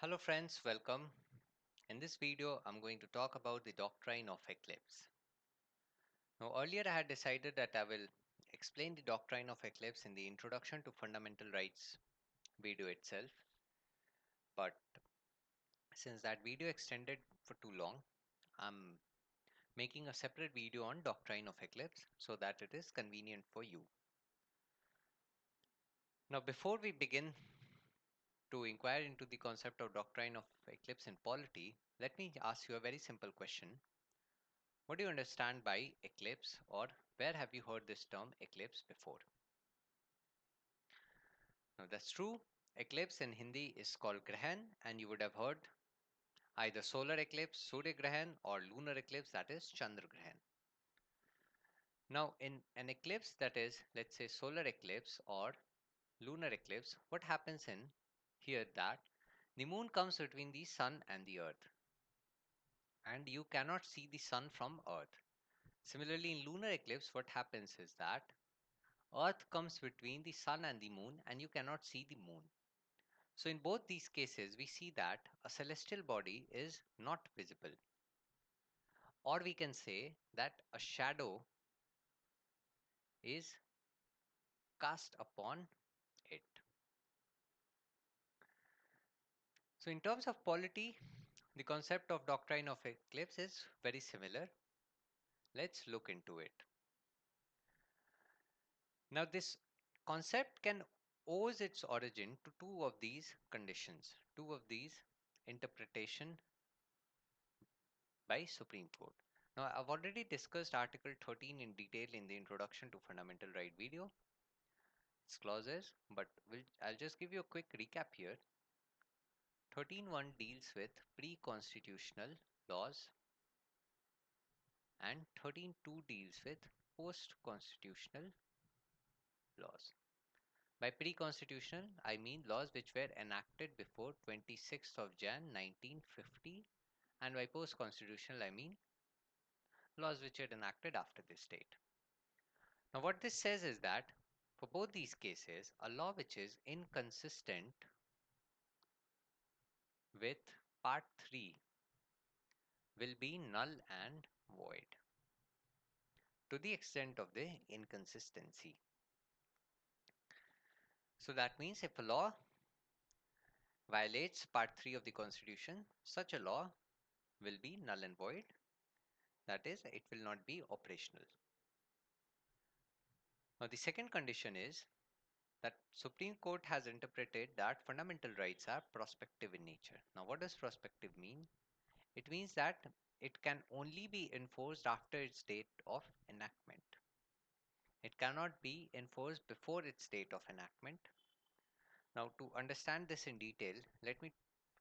Hello friends, welcome. In this video, I'm going to talk about the doctrine of eclipse. Now, earlier I had decided that I will explain the doctrine of eclipse in the introduction to fundamental rights video itself, but since that video extended for too long, I'm making a separate video on doctrine of eclipse so that it is convenient for you. Now, before we begin to inquire into the concept of doctrine of eclipse in polity, let me ask you a very simple question. What do you understand by eclipse, or where have you heard this term eclipse before? Now that's true. Eclipse in Hindi is called Grahan, and you would have heard either solar eclipse, Surya Grahan, or lunar eclipse, that is Chandra Grahan. Now, in an eclipse, that is, let's say solar eclipse or lunar eclipse, what happens in here that the moon comes between the sun and the earth, and you cannot see the sun from earth. Similarly, in lunar eclipse, what happens is that Earth comes between the sun and the moon, and you cannot see the moon. So, in both these cases, we see that a celestial body is not visible, or we can say that a shadow is cast upon it. So, in terms of polity, the concept of doctrine of eclipse is very similar. Let's look into it. Now, this concept can owes its origin to two of these conditions, two of these interpretation by Supreme Court. Now, I've already discussed Article 13 in detail in the Introduction to Fundamental Right video, its clauses, but I'll just give you a quick recap here. 13.1 deals with pre-constitutional laws and 13.2 deals with post-constitutional laws. By pre-constitutional, I mean laws which were enacted before 26th of Jan 1950, and by post-constitutional, I mean laws which were enacted after this date. Now, what this says is that for both these cases, a law which is inconsistent with Part 3 will be null and void to the extent of the inconsistency. So, that means if a law violates Part 3 of the Constitution, such a law will be null and void, that is, it will not be operational. Now, the second condition is that Supreme Court has interpreted that fundamental rights are prospective in nature. Now, what does prospective mean? It means that it can only be enforced after its date of enactment. It cannot be enforced before its date of enactment. Now, to understand this in detail, let me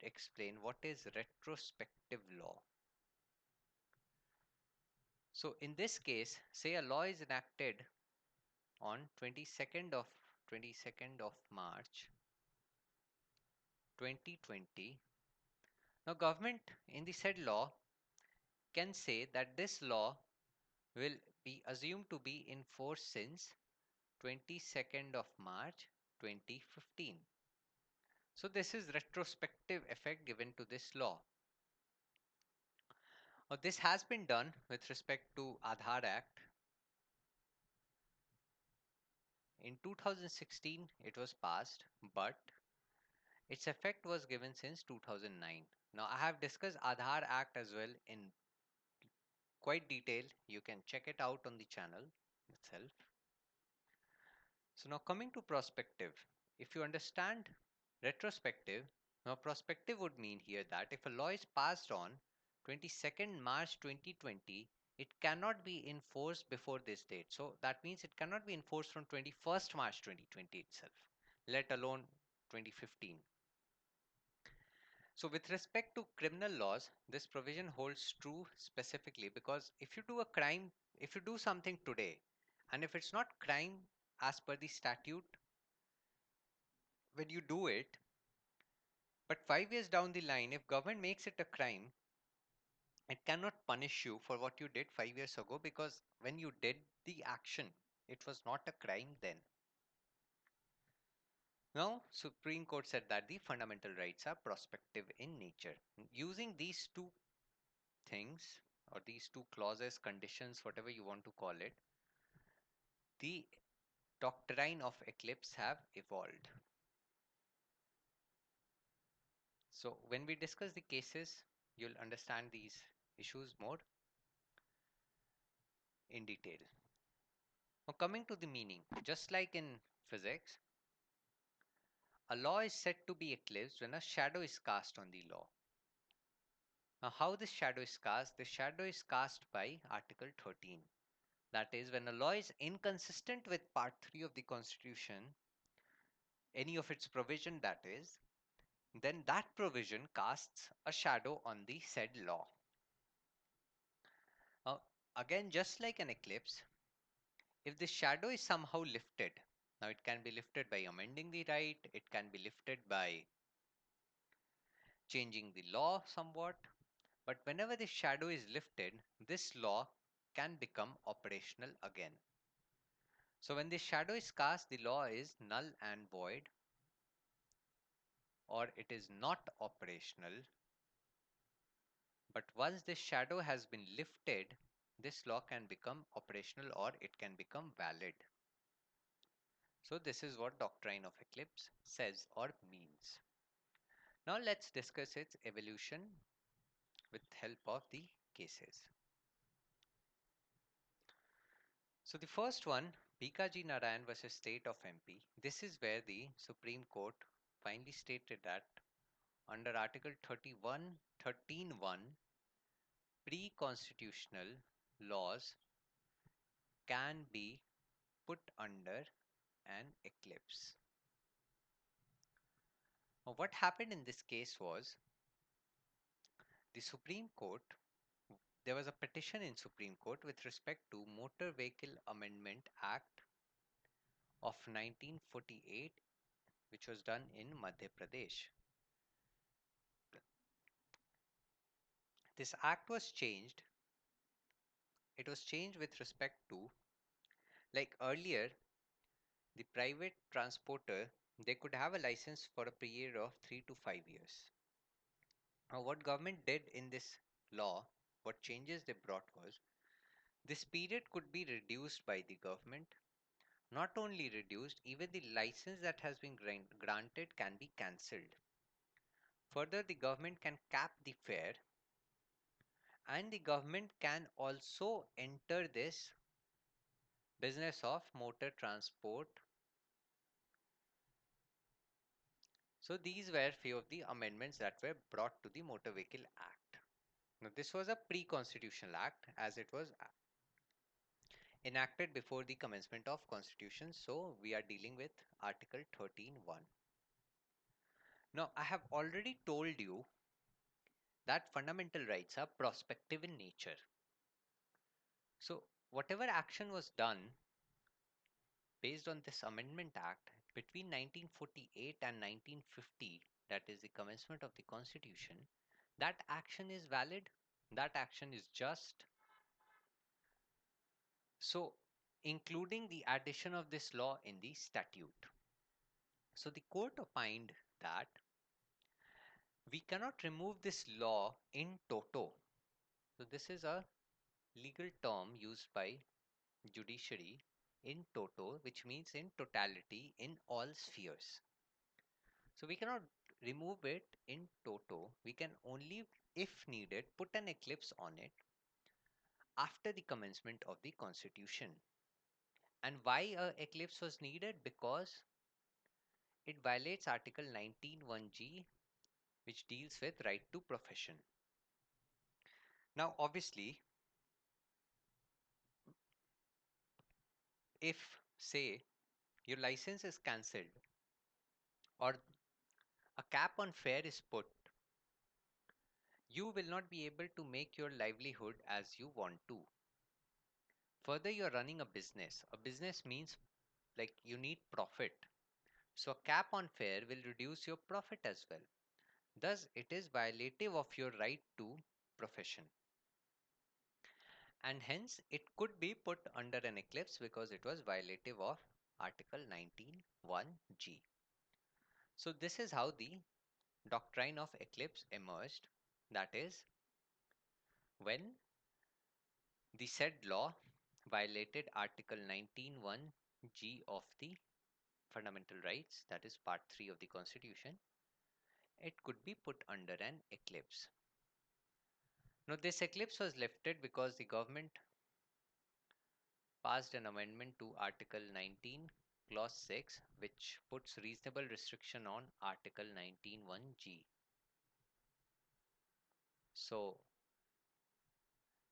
explain what is retrospective law. So, in this case, say a law is enacted on 22nd of March 2020. Now, government in the said law can say that this law will be assumed to be in force since 22nd of March 2015. So this is retrospective effect given to this law. Now, this has been done with respect to Aadhaar Act. In 2016 it was passed, but its effect was given since 2009. Now I have discussed Aadhaar Act as well in quite detail. You can check it out on the channel itself. So now coming to prospective, if you understand retrospective, now prospective would mean here that if a law is passed on 22nd March 2020, it cannot be enforced before this date. So that means it cannot be enforced from 21st March 2020 itself, let alone 2015. So with respect to criminal laws, this provision holds true specifically because if you do a crime, if you do something today, and if it's not crime as per the statute when you do it, but 5 years down the line, if government makes it a crime, it cannot punish you for what you did 5 years ago because when you did the action, it was not a crime then. Now, Supreme Court said that the fundamental rights are prospective in nature. Using these two things or these two clauses, conditions, whatever you want to call it, the doctrine of eclipse have evolved. So when we discuss the cases, you'll understand these issues more in detail. Now coming to the meaning, just like in physics, a law is said to be eclipsed when a shadow is cast on the law. Now how this shadow is cast? The shadow is cast by Article 13. That is, when a law is inconsistent with Part 3 of the Constitution, any of its provision that is, then that provision casts a shadow on the said law. Now, again, just like an eclipse, if the shadow is somehow lifted, now it can be lifted by amending the right, it can be lifted by changing the law somewhat, but whenever the shadow is lifted, this law can become operational again. So when the shadow is cast, the law is null and void, or it is not operational. But once this shadow has been lifted, this law can become operational or it can become valid. So this is what doctrine of eclipse says or means. Now let's discuss its evolution with help of the cases. So the first one, Bikaji Narayan versus State of MP. This is where the Supreme Court finally stated that under Article 31, 13(1), pre-constitutional laws can be put under an eclipse. Now, what happened in this case was the Supreme Court, there was a petition in Supreme Court with respect to Motor Vehicle Amendment Act of 1948, which was done in Madhya Pradesh. This act was changed. It was changed with respect to, like earlier, the private transporter, they could have a license for a period of 3 to 5 years. Now, what government did in this law, what changes they brought was this period could be reduced by the government. Not only reduced, even the license that has been granted can be cancelled. Further, the government can cap the fare and the government can also enter this business of motor transport. So these were few of the amendments that were brought to the Motor Vehicle Act. Now this was a pre-constitutional act as it was enacted before the commencement of constitution. So we are dealing with Article 13(1). Now I have already told you that fundamental rights are prospective in nature. So whatever action was done based on this Amendment Act between 1948 and 1950, that is the commencement of the Constitution, that action is valid, that action is just. So, including the addition of this law in the statute. So, the court opined that we cannot remove this law in toto. So, this is a legal term used by judiciary, in toto, which means in totality in all spheres. So we cannot remove it in toto. We can only, if needed, put an eclipse on it after the commencement of the constitution. And why a eclipse was needed? Because it violates Article 19(1)(g), which deals with right to profession. Now, obviously, if say your license is cancelled or a cap on fare is put, you will not be able to make your livelihood as you want to. Further, you're running a business. A business means like you need profit. So a cap on fare will reduce your profit as well. Thus, it is violative of your right to profession. And hence, it could be put under an eclipse because it was violative of Article 19(1)(g). So this is how the doctrine of eclipse emerged. That is, when the said law violated Article 19(1)(g) of the Fundamental Rights, that is Part 3 of the Constitution, it could be put under an eclipse. Now, this eclipse was lifted because the government passed an amendment to Article 19, Clause 6, which puts reasonable restriction on Article 19(1)(g). So,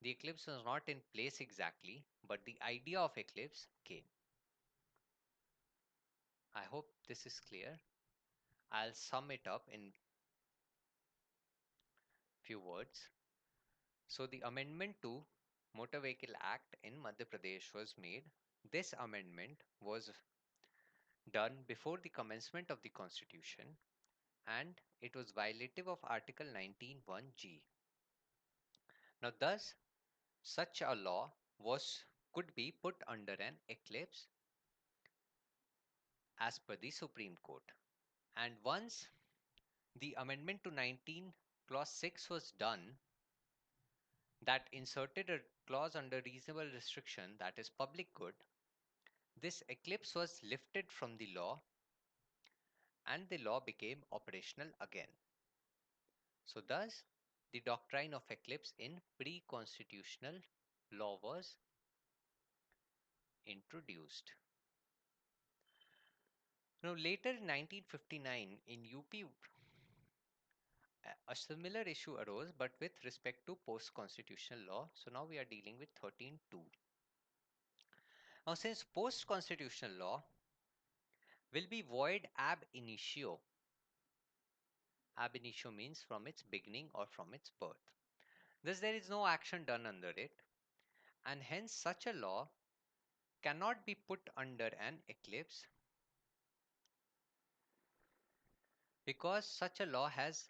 the eclipse was not in place exactly, but the idea of eclipse came. I hope this is clear. I'll sum it up in few words. So, the amendment to Motor Vehicle Act in Madhya Pradesh was made. This amendment was done before the commencement of the constitution, and it was violative of Article 19(1)(g). Now, thus, such a law could be put under an eclipse as per the Supreme Court. And once the amendment to 19 clause 6 was done, that inserted a clause under reasonable restriction, that is public good, this eclipse was lifted from the law and the law became operational again. So, thus, the doctrine of eclipse in pre constitutional law was introduced. Now, later in 1959, in UP, a similar issue arose, but with respect to post constitutional law. So, now we are dealing with 13(2). Now, since post constitutional law will be void ab initio, ab initio means from its beginning or from its birth. Thus, there is no action done under it, and hence such a law cannot be put under an eclipse because such a law has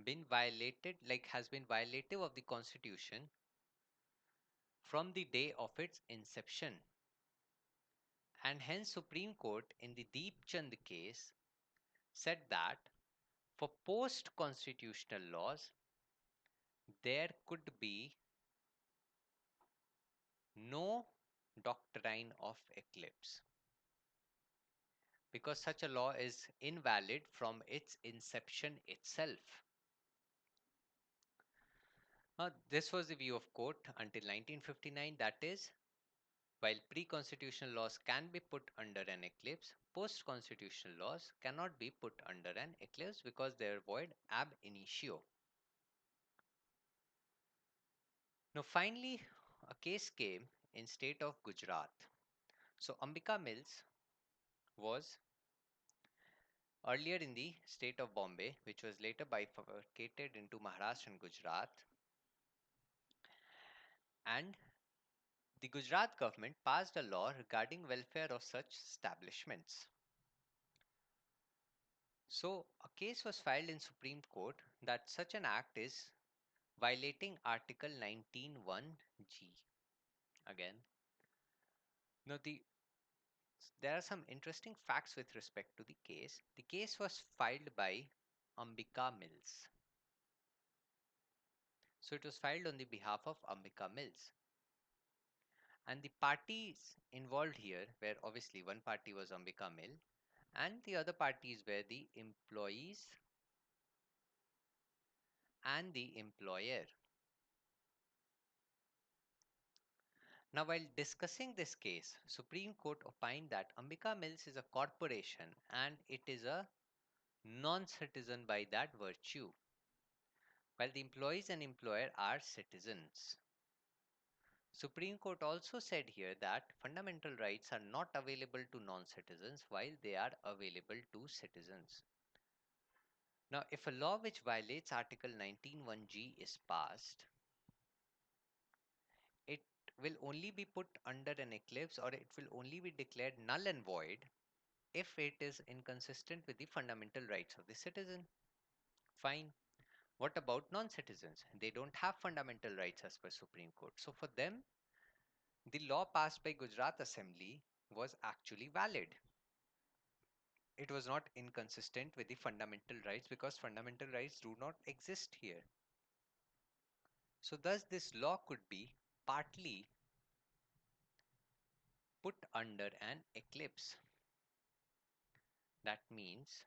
been violated, has been violative of the constitution from the day of its inception. And hence Supreme Court in the Deep Chand case said that for post constitutional laws there could be no doctrine of eclipse because such a law is invalid from its inception itself. This was the view of court until 1959, that is, while pre-constitutional laws can be put under an eclipse, post-constitutional laws cannot be put under an eclipse because they are void ab initio. Now, finally, a case came in state of Gujarat. So, Ambika Mills was earlier in the state of Bombay, which was later bifurcated into Maharashtra and Gujarat. And the Gujarat government passed a law regarding welfare of such establishments. So, a case was filed in Supreme Court that such an act is violating Article 19(1)(g). Again, now there are some interesting facts with respect to the case. The case was filed by Ambika Mills. So it was filed on the behalf of Ambika Mills. And the parties involved here were obviously one party was Ambika Mill and the other parties were the employees and the employer. Now, while discussing this case, Supreme Court opined that Ambika Mills is a corporation and it is a non-citizen by that virtue, while the employees and employer are citizens. Supreme Court also said here that fundamental rights are not available to non-citizens while they are available to citizens. Now, if a law which violates Article 19(1)(g) is passed, it will only be put under an eclipse or it will only be declared null and void if it is inconsistent with the fundamental rights of the citizen. Fine. What about non-citizens? They don't have fundamental rights as per Supreme Court. So for them, the law passed by Gujarat Assembly was actually valid. it was not inconsistent with the fundamental rights because fundamental rights do not exist here. So thus this law could be partly put under an eclipse. That means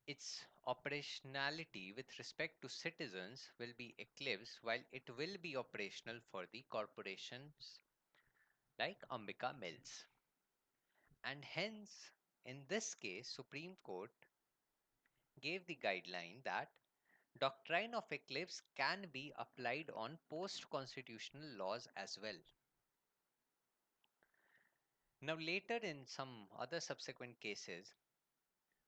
its operationality with respect to citizens will be eclipsed while it will be operational for the corporations like Ambika Mills. And hence, in this case, Supreme Court gave the guideline that doctrine of eclipse can be applied on post-constitutional laws as well. Now later in some other subsequent cases,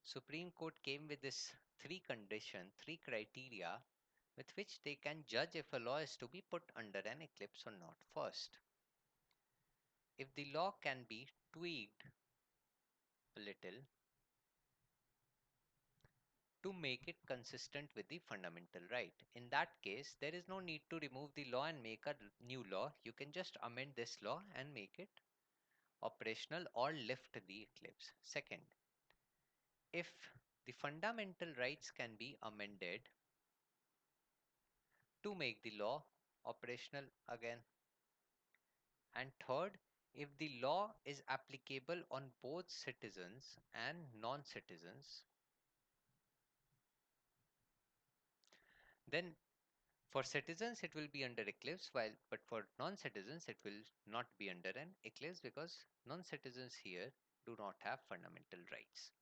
Supreme Court came with this three criteria with which they can judge if a law is to be put under an eclipse or not. First, if the law can be tweaked a little to make it consistent with the fundamental right. In that case, there is no need to remove the law and make a new law. You can just amend this law and make it operational or lift the eclipse. Second, if the fundamental rights can be amended to make the law operational again. And third, if the law is applicable on both citizens and non-citizens, then for citizens it will be under eclipse, while but for non-citizens it will not be under an eclipse because non-citizens here do not have fundamental rights.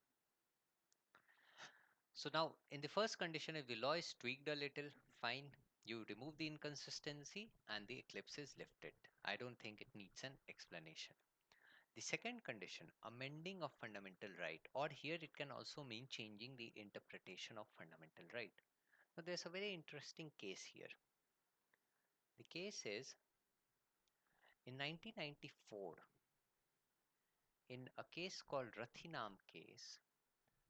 So now in the first condition, if the law is tweaked a little, fine, you remove the inconsistency and the eclipse is lifted. I don't think it needs an explanation. The second condition, amending of fundamental right, or here it can also mean changing the interpretation of fundamental right. Now there's a very interesting case here. The case is in 1994, in a case called Rathinam case,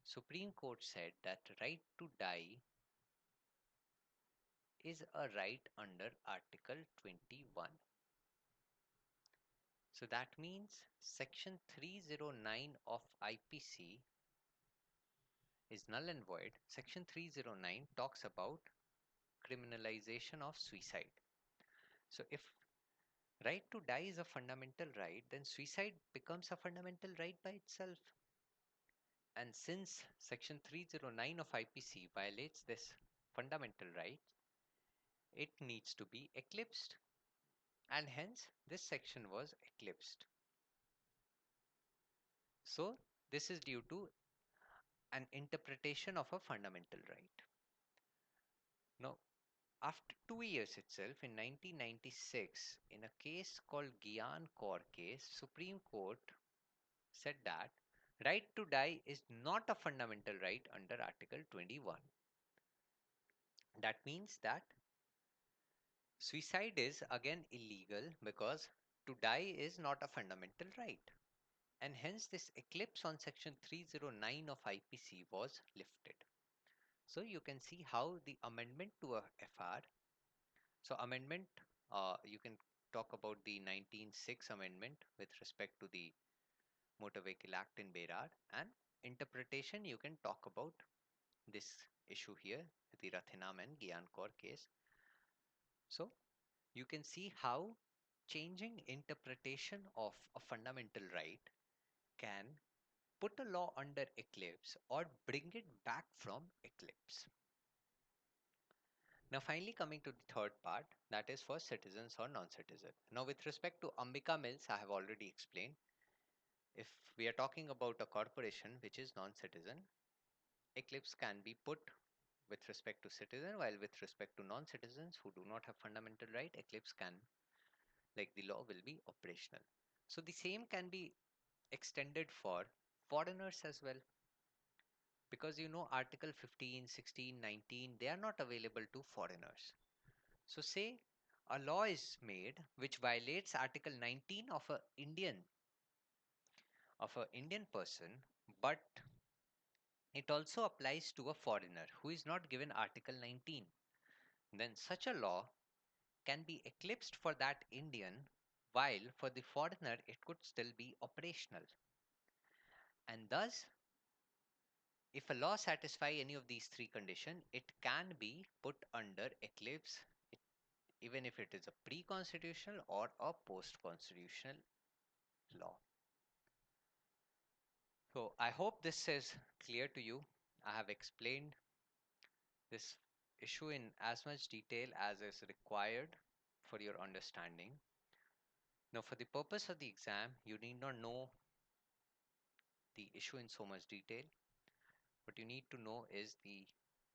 Supreme Court said that right to die is a right under Article 21. So that means Section 309 of IPC is null and void. Section 309 talks about criminalization of suicide. So if right to die is a fundamental right, then suicide becomes a fundamental right by itself. And since Section 309 of IPC violates this fundamental right, it needs to be eclipsed. And hence, this section was eclipsed. So, this is due to an interpretation of a fundamental right. Now, after 2 years itself, in 1996, in a case called Gyan Kaur case, Supreme Court said that right to die is not a fundamental right under Article 21. That means that suicide is again illegal because to die is not a fundamental right. And hence this eclipse on section 309 of IPC was lifted. So you can see how the amendment to a FR, so amendment, you can talk about the 1906 amendment with respect to the Motor Vehicle Act in Berar, and interpretation you can talk about this issue here, the Rathinam and Gyan Kaur case. So you can see how changing interpretation of a fundamental right can put a law under eclipse or bring it back from eclipse. Now finally coming to the third part, that is for citizens or non-citizen. Now with respect to Ambika Mills, I have already explained. If we are talking about a corporation which is non-citizen, eclipse can be put with respect to citizen, while with respect to non-citizens who do not have fundamental right, eclipse can, like the law, will be operational. So the same can be extended for foreigners as well, because you know article 15, 16, 19, they are not available to foreigners. So say a law is made which violates article 19 of a Indian person, but it also applies to a foreigner who is not given article 19, then such a law can be eclipsed for that Indian, while for the foreigner it could still be operational. And thus If a law satisfy any of these three conditions, it can be put under eclipse, even if it is a pre-constitutional or a post-constitutional law. So I hope this is clear to you. I have explained this issue in as much detail as is required for your understanding. Now, for the purpose of the exam, you need not know the issue in so much detail. What you need to know is the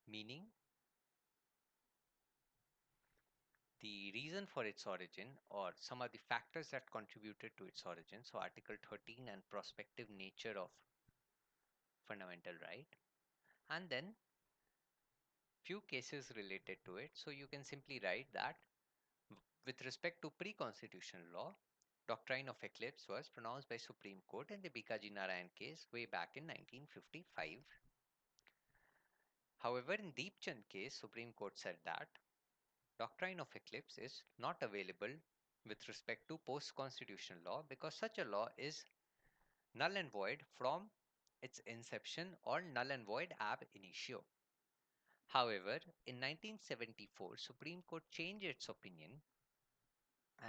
meaning, the reason for its origin, or some of the factors that contributed to its origin. So, Article 13 and prospective nature of fundamental right, and then few cases related to it. So, you can simply write that with respect to pre-constitutional law, doctrine of eclipse was pronounced by Supreme Court in the Bikaji Narayan case way back in 1955. However, in Deepchand case, Supreme Court said that doctrine of eclipse is not available with respect to post-constitutional law because such a law is null and void from its inception or null and void ab initio. However, in 1974, Supreme Court changed its opinion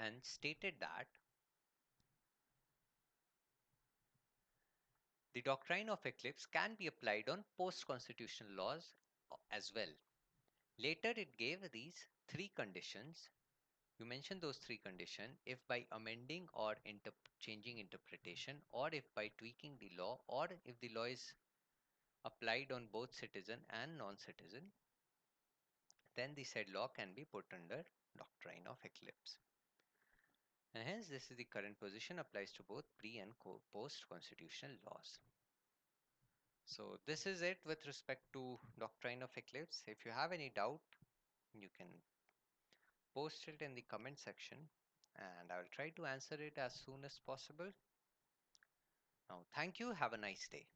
and stated that the doctrine of eclipse can be applied on post-constitutional laws as well. Later, it gave these three conditions. You mentioned those three conditions if by amending or changing interpretation, or if by tweaking the law, or if the law is applied on both citizen and non-citizen, then the said law can be put under doctrine of eclipse. And hence, this is the current position applies to both pre and post constitutional laws. So this is it with respect to doctrine of eclipse. If you have any doubt, you can post it in the comment section and I will try to answer it as soon as possible. Now, thank you. Have a nice day.